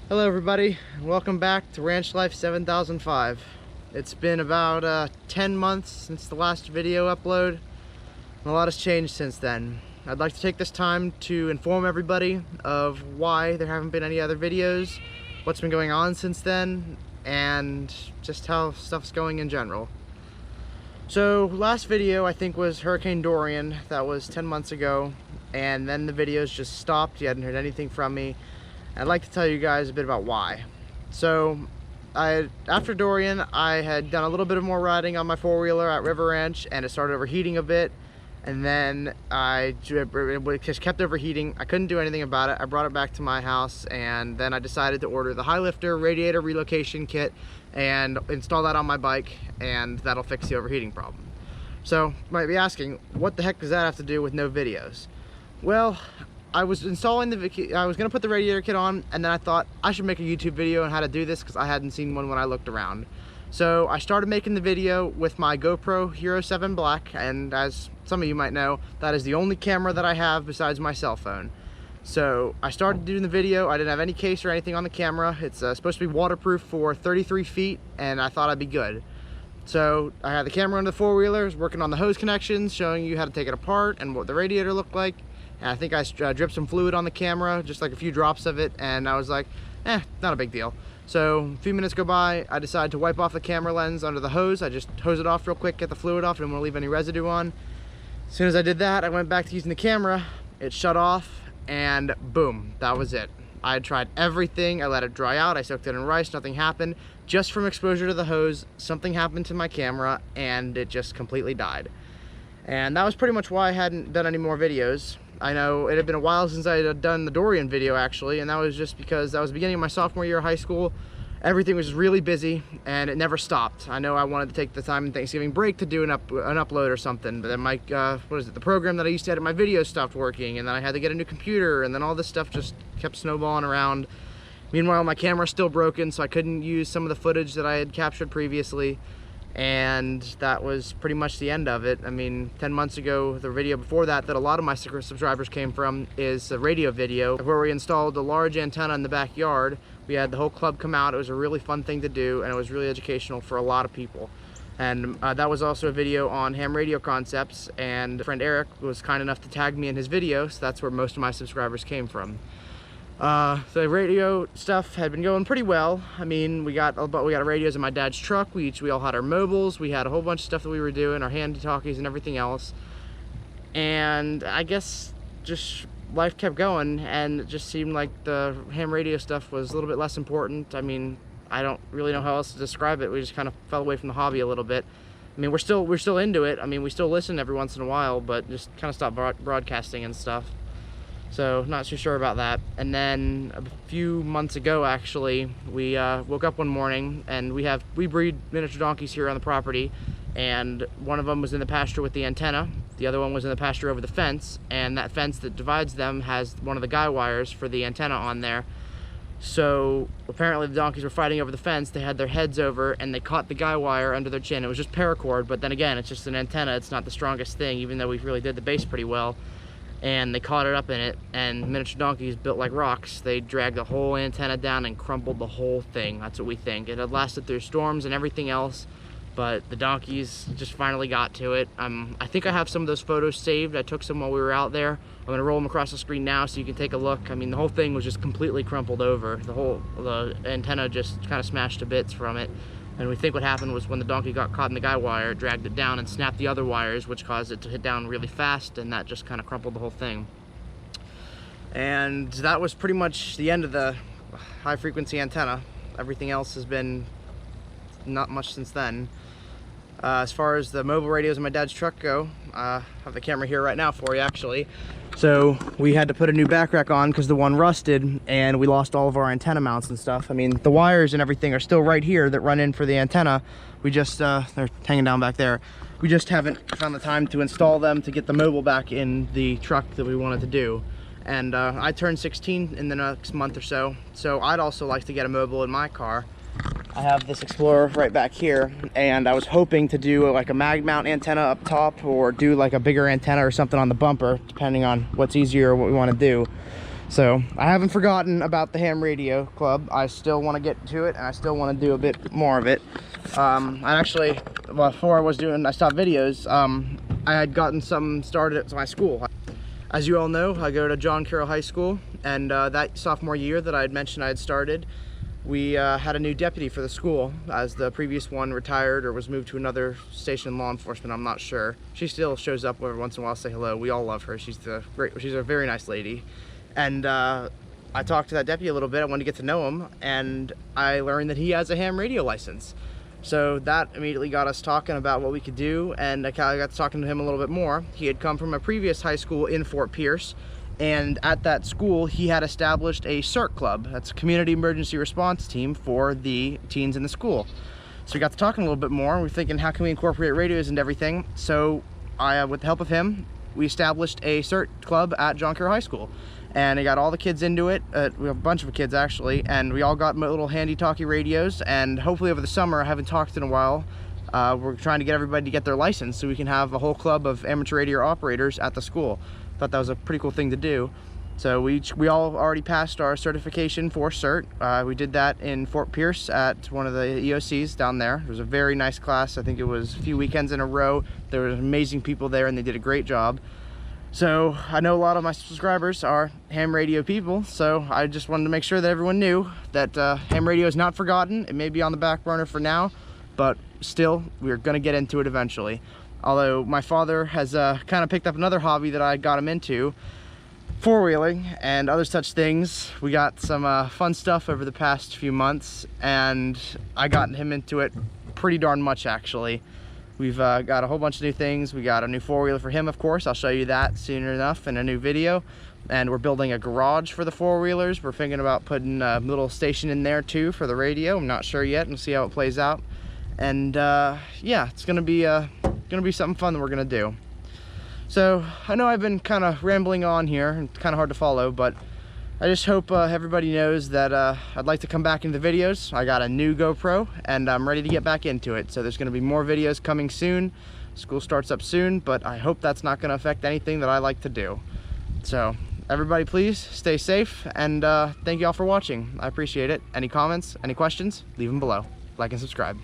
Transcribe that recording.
Hello everybody, welcome back to RanchLife7005. It's been about 10 months since the last video upload, and a lot has changed since then. I'd like to take this time to inform everybody of why there haven't been any other videos, what's been going on since then, and just how stuff's going in general. So last video I think was Hurricane Dorian. That was 10 months ago, and then the videos just stopped. You hadn't heard anything from me. I'd like to tell you guys a bit about why. So after Dorian, I had done a little bit of more riding on my four-wheeler at River Ranch, and it started overheating a bit, and then it just kept overheating. I couldn't do anything about it. I brought it back to my house, and then I decided to order the high lifter radiator relocation kit and install that on my bike, and that'll fix the overheating problem. So you might be asking, what the heck does that have to do with no videos? Well, I was installing I was gonna put the radiator kit on, and then I thought I should make a YouTube video on how to do this because I hadn't seen one when I looked around. So I started making the video with my GoPro Hero 7 Black, and as some of you might know, that is the only camera that I have besides my cell phone. So I started doing the video. I didn't have any case or anything on the camera. It's supposed to be waterproof for 33 feet, and I thought I'd be good. So I had the camera on the four-wheelers, working on the hose connections, showing you how to take it apart and what the radiator looked like. And I think I dripped some fluid on the camera, just like a few drops of it, and I was like, not a big deal. So a few minutes go by, I decided to wipe off the camera lens under the hose. I just hose it off real quick, get the fluid off, didn't want to leave any residue on. As soon as I did that, I went back to using the camera, it shut off, and boom, that was it. I had tried everything, I let it dry out, I soaked it in rice, nothing happened. Just from exposure to the hose, something happened to my camera, and it just completely died. And that was pretty much why I hadn't done any more videos. I know it had been a while since I had done the Dorian video actually, and that was just because that was the beginning of my sophomore year of high school. Everything was really busy and it never stopped. I know I wanted to take the time in Thanksgiving break to do an upload or something, but then my, the program that I used to edit my videos stopped working, and then I had to get a new computer, and then all this stuff just kept snowballing around. Meanwhile, my camera's still broken, so I couldn't use some of the footage that I had captured previously. And that was pretty much the end of it. I mean, 10 months ago, the video before that a lot of my subscribers came from is the radio video where we installed a large antenna in the backyard. We had the whole club come out. It was a really fun thing to do, and it was really educational for a lot of people. And that was also a video on ham radio concepts, and friend Eric was kind enough to tag me in his video, so that's where most of my subscribers came from. The radio stuff had been going pretty well. I mean, we got radios in my dad's truck. We all had our mobiles. We had a whole bunch of stuff that we were doing, our handy talkies and everything else. And I guess just life kept going, and it just seemed like the ham radio stuff was a little bit less important. I mean, I don't really know how else to describe it. We just kind of fell away from the hobby a little bit. I mean, we're still into it. I mean, we still listen every once in a while, but just kind of stopped broadcasting and stuff. So not too sure about that. And then a few months ago, actually, we woke up one morning, and we breed miniature donkeys here on the property, and one of them was in the pasture with the antenna, the other one was in the pasture over the fence, and that fence that divides them has one of the guy wires for the antenna on there. So apparently the donkeys were fighting over the fence. They had their heads over, and they caught the guy wire under their chin. It was just paracord, but then again, it's just an antenna. It's not the strongest thing, even though we really did the base pretty well. And they caught it up in it, and miniature donkeys built like rocks. They dragged the whole antenna down and crumpled the whole thing. That's what we think. It had lasted through storms and everything else, but the donkeys just finally got to it. I think I have some of those photos saved. I took some while we were out there. I'm gonna roll them across the screen now so you can take a look. I mean, the whole thing was just completely crumpled over. The antenna just kind of smashed to bits from it. And we think what happened was when the donkey got caught in the guy wire, it dragged it down and snapped the other wires, which caused it to hit down really fast, and that just kind of crumpled the whole thing. And that was pretty much the end of the high frequency antenna. Everything else has been not much since then. As far as the mobile radios in my dad's truck go, I have the camera here right now for you actually. So we had to put a new back rack on because the one rusted, and we lost all of our antenna mounts and stuff. I mean, the wires and everything are still right here that run in for the antenna. We just, they're hanging down back there. We just haven't found the time to install them to get the mobile back in the truck that we wanted to do. And I turned 16 in the next month or so I'd also like to get a mobile in my car. I have this Explorer right back here, and I was hoping to do like a mag mount antenna up top, or do like a bigger antenna or something on the bumper, depending on what's easier or what we want to do. So I haven't forgotten about the ham radio club. I still want to get to it, and I still want to do a bit more of it. I actually, well, before I stopped videos, I had gotten something started at my school. As you all know, I go to John Carroll High School, and that sophomore year that I had mentioned I had started, we had a new deputy for the school, as the previous one retired or was moved to another station in law enforcement. I'm not sure. She still shows up every once in a while to say hello. We all love her. She's a very nice lady. And I talked to that deputy a little bit. I wanted to get to know him, and I learned that he has a ham radio license. So that immediately got us talking about what we could do, and I got to talking to him a little bit more. He had come from a previous high school in Fort Pierce, and at that school he had established a CERT club. That's a community emergency response team for the teens in the school. So we got to talking a little bit more, and we're thinking, how can we incorporate radios into everything? So with the help of him, we established a CERT club at John Carroll High School. And I got all the kids into it. We have a bunch of kids actually, and we all got little handy talkie radios, and hopefully over the summer, I haven't talked in a while, we're trying to get everybody to get their license so we can have a whole club of amateur radio operators at the school. Thought that was a pretty cool thing to do. So we all already passed our certification for CERT. We did that in Fort Pierce at one of the EOCs down there. It was a very nice class. I think it was a few weekends in a row. There were amazing people there, and they did a great job. So I know a lot of my subscribers are ham radio people, so I just wanted to make sure that everyone knew that ham radio is not forgotten. It may be on the back burner for now, but still, we're going to get into it eventually. Although my father has kind of picked up another hobby that I got him into, four-wheeling and other such things. We got some fun stuff over the past few months, and I got him into it pretty darn much actually. We've got a whole bunch of new things. We got a new four-wheeler for him, of course. I'll show you that soon enough in a new video. And we're building a garage for the four-wheelers. We're thinking about putting a little station in there too for the radio. I'm not sure yet. We'll see how it plays out. And yeah, it's gonna be something fun that we're gonna do. So I know I've been kind of rambling on here, and it's kind of hard to follow, but I just hope everybody knows that I'd like to come back into the videos. I got a new GoPro, and I'm ready to get back into it. So there's going to be more videos coming soon. School starts up soon, but I hope that's not going to affect anything that I like to do. So everybody, please stay safe, and thank you all for watching. I appreciate it. Any comments, any questions, leave them below. Like and subscribe.